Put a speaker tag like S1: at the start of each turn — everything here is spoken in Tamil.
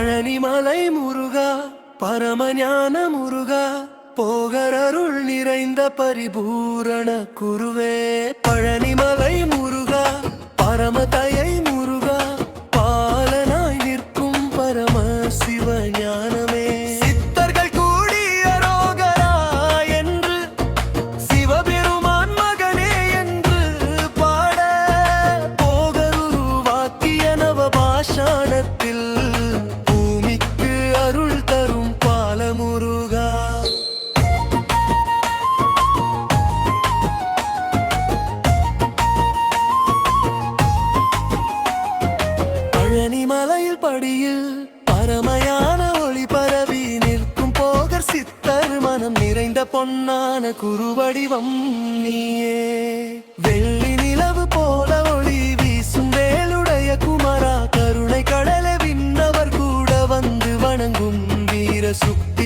S1: பழனிமலை முருகா, பரமஞான முருகா, போகரருள் நிறைந்த பரிபூரண குருவே. பழனிமலை முருகா, பரமதயை முருகா, பாலனாய் நிற்கும் பரம சிவ ஞானமே. சித்தர்கள் கூடி அரோகரா என்று, சிவபெருமான் மகனே என்று பாட, போகருருவாக்கிய நவ பாஷாணத்தில் பூமிக்கு அருள் தரும் பால முருகா. பழனிமலையில் படியில் பரமயான ஒளி பரவி நிற்கும் போகர் சித்தர் மனம் நிறைந்த பொன்னான குருவடிவம் நீயே. வெள்ளி நிலவு போல ஒளி வீசும் வேலுடைய குமரா, கருணை கடலை விண்ணவர் கூட வந்து வணங்கும் வீர சுத்த